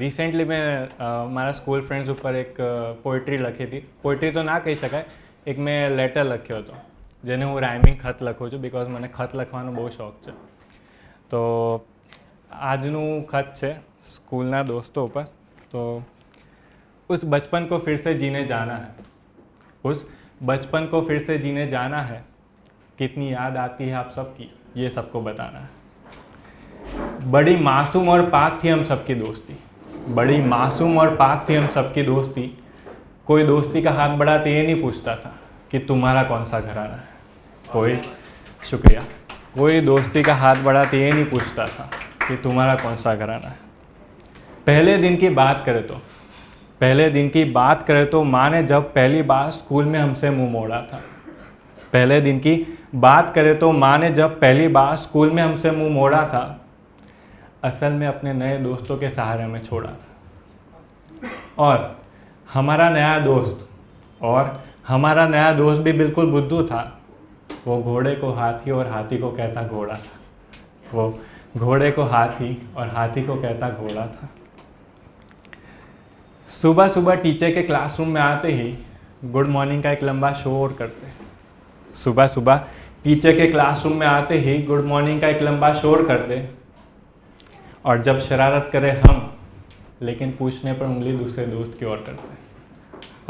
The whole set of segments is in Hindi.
રિસેન્ટલી મેં મારા સ્કૂલ ફ્રેન્ડ્સ ઉપર એક પોએટ્રી લખી હતી. પોએટ્રી તો ના કહી શકાય, એક મેં લેટર લખ્યો હતો જેને હું રાઇમિંગ ખત લખું છું બિકોઝ મને ખત લખવાનો બહુ શોખ છે. તો આજનું ખત છે સ્કૂલના દોસ્તો ઉપર. તો उस बचपन को फिर से जीने जाना है, उस बचपन को फिर से जीने जाना है, कितनी याद आती है आप सबकी ये सबको बताना है. बड़ी मासूम और पाक थी हम सबकी दोस्ती, बड़ी मासूम और पाक थी हम सबकी दोस्ती. कोई दोस्ती का हाथ बढ़ाते ये नहीं पूछता था कि तुम्हारा कौन सा घराना है. कोई शुक्रिया. कोई दोस्ती का हाथ बढ़ाते ये नहीं पूछता था कि तुम्हारा कौन सा घराना है. पहले दिन की बात करें तो पहले दिन की बात करें तो माँ ने जब पहली बार स्कूल में हमसे मुंह मोड़ा था. पहले दिन की बात करें तो माँ ने जब पहली बार स्कूल में हमसे मुंह मोड़ा था, असल में अपने नए दोस्तों के सहारे में छोड़ा था. और हमारा नया दोस्त भी बिल्कुल बुद्धू था. वो घोड़े को हाथी और हाथी को कहता घोड़ा था. वो घोड़े को हाथी और हाथी को कहता घोड़ा था. सुबह सुबह टीचर के क्लासरूम में आते ही गुड मॉर्निंग का एक लंबा शोर करते. सुबह सुबह टीचर के क्लासरूम में आते ही गुड मॉर्निंग का एक लंबा शोर करते. और जब शरारत करें हम, लेकिन पूछने पर उंगली दूसरे दोस्त की ओर करते.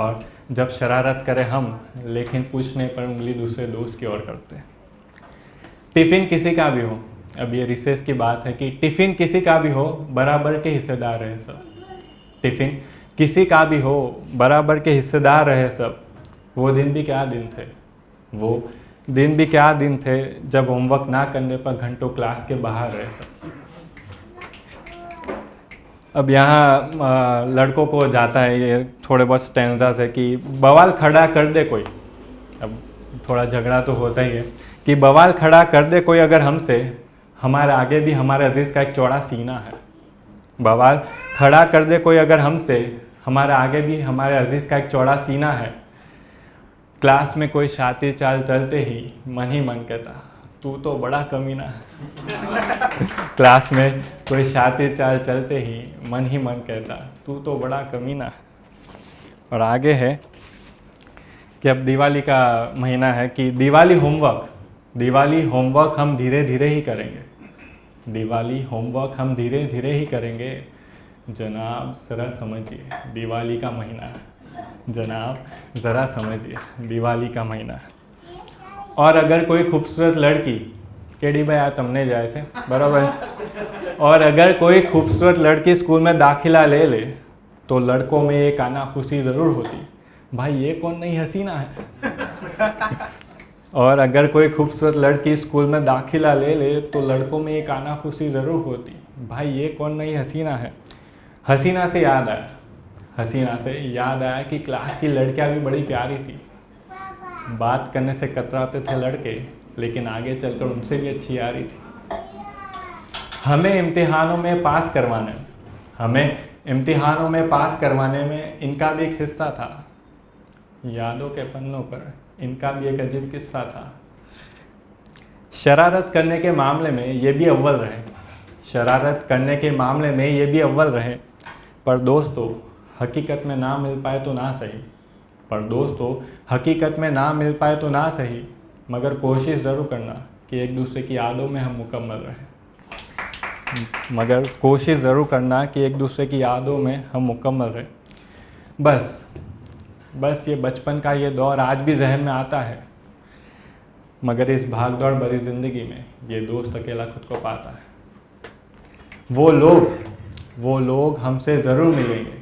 और जब शरारत करें हम, लेकिन पूछने पर उंगली दूसरे दोस्त की ओर करते. टिफ़िन किसी का भी हो, अब ये रिसेस की बात है कि टिफ़िन किसी का भी हो, बराबर के हिस्सेदार रहे सब. टिफ़िन किसी का भी हो, बराबर के हिस्सेदार रहे सब. वो दिन भी क्या दिन थे, वो दिन भी क्या दिन थे जब होमवर्क ना करने पर घंटों क्लास के बाहर रहे सब. अब यहाँ लड़कों को जाता है ये थोड़े बहुत स्टैंजा से कि बवाल खड़ा कर दे कोई. अब थोड़ा झगड़ा तो होता ही है कि बवाल खड़ा कर दे कोई अगर हमसे, हमारे आगे भी हमारे अजीज़ का एक चौड़ा सीना है. बवाल खड़ा कर दे कोई अगर हमसे, हमारे आगे भी हमारे अजीज़ का एक चौड़ा सीना है. क्लास में कोई शातिर चाल चलते ही मन कहता तू तो बड़ा कमीना है. क्लास में कोई शातिर चाल चलते ही मन कहता तू तो बड़ा कमीना है. और आगे है कि अब दिवाली का महीना है कि दिवाली होमवर्क हम धीरे धीरे ही करेंगे. दिवाली होमवर्क हम धीरे धीरे ही करेंगे. जनाब ज़रा समझिए दिवाली का महीना है. जनाब ज़रा समझिए दिवाली का महीना है. और अगर कोई खूबसूरत लड़की केडी भाई आ तमने जाए थे बराबर. और अगर कोई खूबसूरत लड़की स्कूल में दाखिला ले ले तो लड़कों में एक कानाफूसी ज़रूर होती. भाई ये कौन नई हसीना है. और अगर कोई खूबसूरत लड़की स्कूल में दाखिला ले ले तो लड़कों में एक कानाफूसी ज़रूर होती. भाई ये कौन नई हसीना है. हसीना से याद आया कि क्लास की लड़कियां भी बड़ी प्यारी थी. बात करने से कतराते थे लड़के, लेकिन आगे चलकर उनसे भी अच्छी यारी थी. हमें इम्तिहानों में पास करवाने में इनका भी एक हिस्सा था. यादों के पन्नों पर इनका भी एक अजीब किस्सा था. शरारत करने के मामले में ये भी अव्वल रहे. पर दोस्तों हकीकत में ना मिल पाए तो ना सही, मगर कोशिश ज़रूर करना कि एक दूसरे की यादों में हम मुकम्मल रहें. बस ये बचपन का ये दौर आज भी जहन में आता है, मगर इस भाग दौड़ भरी ज़िंदगी में ये दोस्त अकेला खुद को पाता है. वो लोग हमसे ज़रूर मिलेंगे,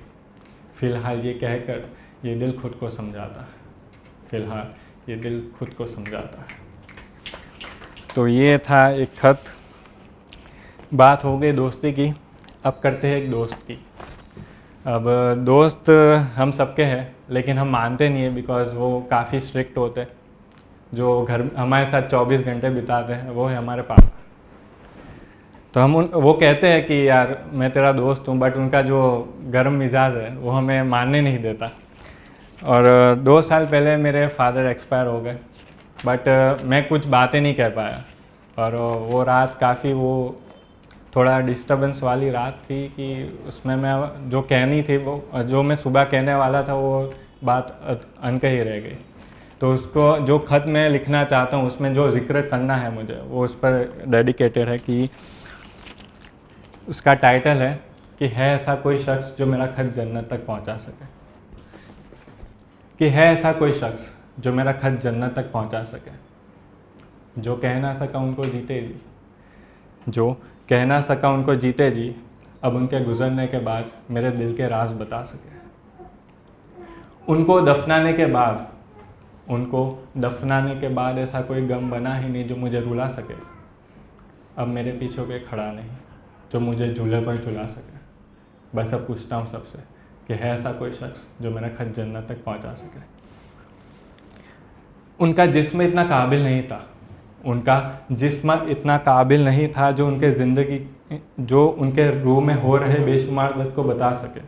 फ़िलहाल ये कहकर ये दिल खुद को समझाता है. तो ये था एक खत. बात हो गई दोस्ती की, अब करते हैं एक दोस्त की. अब दोस्त हम सबके हैं, लेकिन हम मानते नहीं है बिकॉज़ वो काफ़ी स्ट्रिक्ट होते हैं. जो घर हमारे साथ 24 घंटे बिताते हैं वो है हमारे पापा. तो वो कहते हैं कि यार मैं तेरा दोस्त हूँ, बट उनका जो गर्म मिजाज है वो हमें मानने नहीं देता. और 2 साल पहले मेरे फादर एक्सपायर हो गए, बट मैं कुछ बातें नहीं कह पाया. और वो रात काफ़ी वो थोड़ा डिस्टरबेंस वाली रात थी कि उसमें मैं जो कहनी थी वो, जो मैं सुबह कहने वाला था वो बात अनकही रह गई। तो उसको जो ख़त मैं लिखना चाहता हूँ उसमें जो जिक्र करना है मुझे वो उस पर डेडिकेटेड है। कि उसका टाइटल है कि है ऐसा कोई शख्स जो मेरा खत जन्नत तक पहुँचा सके। कि है ऐसा कोई शख्स जो मेरा खत जन्नत तक पहुँचा सके, जो कह ना सका उनको जीते जी, जो कह ना सका उनको जीते जी, अब उनके गुजरने के बाद मेरे दिल के राज बता सके। उनको दफनाने के बाद ऐसा कोई गम बना ही नहीं जो मुझे रुला सके। अब मेरे पीछे कोई खड़ा नहीं जो मुझे झूले पर झुला सके। बस अब पूछता हूँ सबसे कि है ऐसा कोई शख्स जो मेरा खत जन्नत तक पहुँचा सके। उनका जिस्म इतना काबिल नहीं था, उनका जिस्म इतना काबिल नहीं था जो उनके रूह में हो रहे बेशुमार दर्द को बता सके।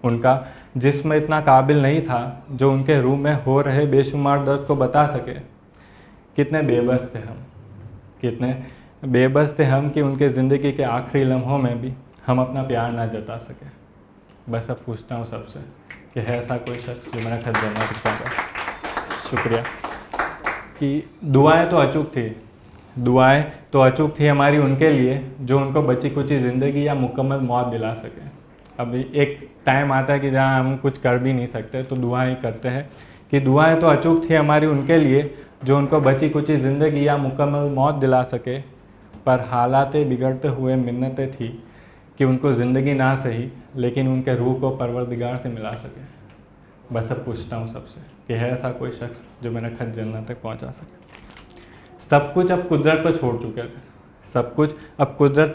उनका जिस्म इतना काबिल नहीं था जो उनके रूह में हो रहे बेशुमार दर्द को बता सके। कितने बेबस थे हम कि उनके ज़िंदगी के आखिरी लम्हों में भी हम अपना प्यार ना जता सके। बस अब पूछता हूँ सबसे कि है ऐसा कोई शख्स जो मेरा खत जन्नत तक पहुँचा। शुक्रिया। कि दुआएं तो अचूक थी हमारी उनके लिए जो उनको बची कुची ज़िंदगी या मुकम्मल मौत दिला सके। अब एक टाइम आता है कि जहाँ हम कुछ कर भी नहीं सकते तो दुआएं करते हैं कि दुआएं तो अचूक थी हमारी उनके लिए जो उनको बची कुची ज़िंदगी या मुकम्मल मौत दिला सके। पर हालातें बिगड़ते हुए मिन्नतें थी कि उनको ज़िंदगी ना सही लेकिन उनके रूह को परवरदिगार से मिला सके। बस अब पूछता हूँ सबसे कि है ऐसा कोई शख्स जो मेरा खत जन्नत तक पहुँचा सके। सब कुछ अब कुदरत पर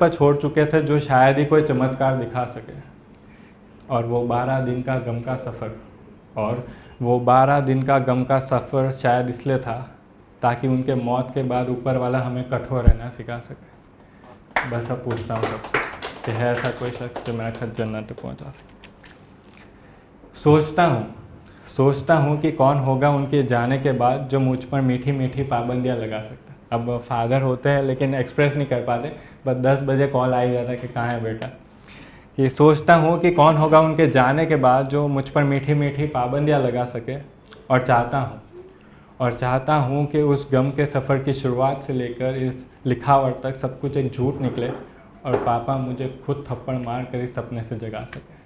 छोड़ चुके थे जो शायद ही कोई चमत्कार दिखा सके। और वो 12 दिन का गम का सफ़र शायद इसलिए था ताकि उनके मौत के बाद ऊपर वाला हमें कठोर रहना सिखा सके। बस अब पूछता हूँ सबसे कि है ऐसा कोई शख्स जो मेरा खत जन्नत तक पहुँचा सके। सोचता हूँ कि कौन होगा उनके जाने के बाद जो मुझ पर मीठी मीठी पाबंदियाँ लगा सकता। अब फादर होते हैं लेकिन एक्सप्रेस नहीं कर पाते, बस 10 बजे कॉल आ ही जाता है कि कहाँ है बेटा। कि सोचता हूँ कि कौन होगा उनके जाने के बाद जो मुझ पर मीठी मीठी पाबंदियाँ लगा सके। और चाहता हूँ कि उस गम के सफ़र की शुरुआत से लेकर इस लिखावट तक सब कुछ एक झूठ निकले और पापा मुझे खुद थप्पड़ मार कर इस सपने से जगा सके।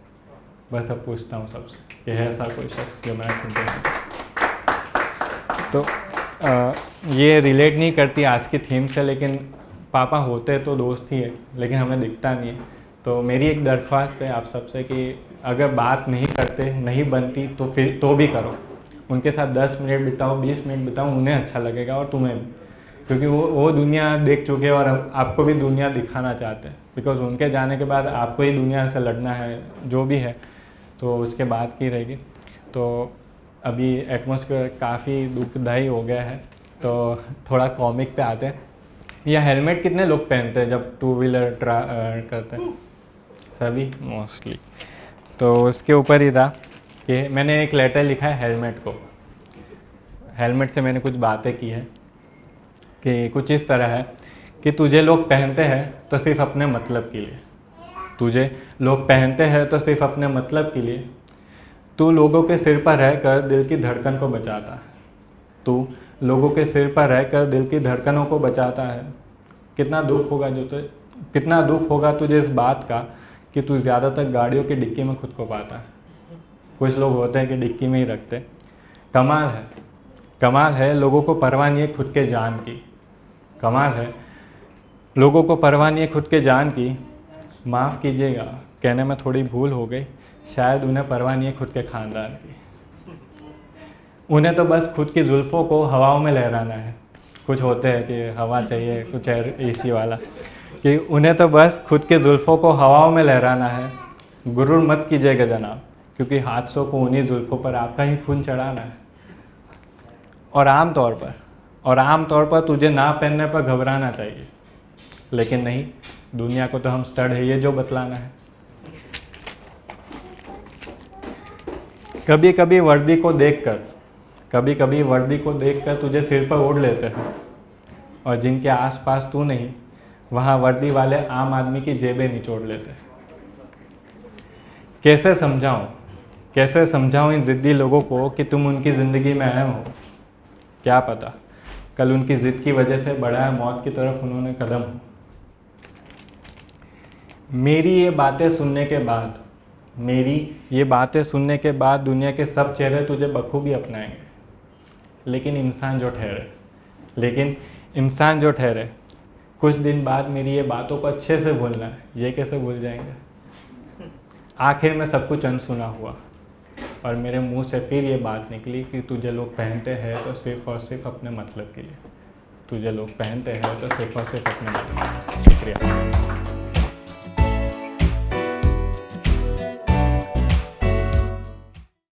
बस अब पूछता हूँ सबसे कि है ऐसा कोई शख्स जो मेरा खुद देना। तो ये रिलेट नहीं करती आज की थीम से, लेकिन पापा होते तो दोस्त ही है लेकिन हमें दिखता नहीं है। तो मेरी एक दरख्वास्त है आप सबसे कि अगर बात नहीं करते, नहीं बनती तो भी करो। उनके साथ 10 मिनट बिताओ, 20 मिनट बिताओ, उन्हें अच्छा लगेगा और तुम्हें भी, क्योंकि वो दुनिया देख चुके हैं और आपको भी दुनिया दिखाना चाहते हैं। बिकॉज़ उनके जाने के बाद आपको ही दुनिया से लड़ना है, जो भी है तो उसके बाद की रहेगी। तो अभी एटमॉस्फेयर काफ़ी दुखदाई हो गया है तो थोड़ा कॉमिक पे आते हैं। या हेलमेट कितने लोग पहनते हैं जब 2 व्हीलर करते हैं? सभी मोस्टली। तो उसके ऊपर ही था कि मैंने एक लेटर लिखा है हेलमेट से मैंने कुछ बातें की है कि कुछ इस तरह है कि तुझे लोग पहनते हैं तो सिर्फ अपने मतलब के लिए। तू लोगों के सिर पर रहकर दिल की धड़कन को बचाता है। कितना दुख होगा तुझे इस बात का कि तू ज़्यादातर गाड़ियों की डिक्की में खुद को पाता है। कुछ लोग होते हैं कि डिक्की में ही रखते। कमाल है लोगों को परवाह नहीं है खुद के जान की। माफ़ कीजिएगा कहने में थोड़ी भूल हो गई, शायद उन्हें परवाह नहीं है खुद के ख़ानदान की। उन्हें तो बस खुद की जुल्फ़ों को हवाओं में लहराना है। कुछ होते हैं कि हवा चाहिए, कुछ एसी वाला, कि उन्हें तो बस खुद के जुल्फ़ों को हवाओं में लहराना है। गुरूर मत कीजिएगा जनाब, क्योंकि हादसों को उन्हीं जुल्फ़ों पर आपका ही खून चढ़ाना है। और आम तौर पर तुझे ना पहनने पर घबराना चाहिए, लेकिन नहीं, दुनिया को तो हम स्टड है ये जो बतलाना है। कभी कभी वर्दी को देखकर तुझे सिर पर ओढ़ लेते हैं, और जिनके आसपास तू नहीं वहाँ वर्दी वाले आम आदमी की जेबें निचोड़ लेते। कैसे समझाऊँ इन ज़िद्दी लोगों को कि तुम उनकी ज़िंदगी में आए हो? क्या पता कल उनकी ज़िद की वजह से बढ़ाया मौत की तरफ उन्होंने कदम। मेरी ये बातें सुनने के बाद दुनिया के सब चेहरे तुझे बखूबी अपनाएंगे, लेकिन इंसान जो ठहरे कुछ दिन बाद मेरी ये बातों को अच्छे से भूलना है, ये कैसे भूल जाएंगे? आखिर में सब कुछ अनसुना हुआ और मेरे मुंह से फिर ये बात निकली कि तुझे लोग पहनते हैं तो सिर्फ और सिर्फ अपने मतलब के लिए। शुक्रिया।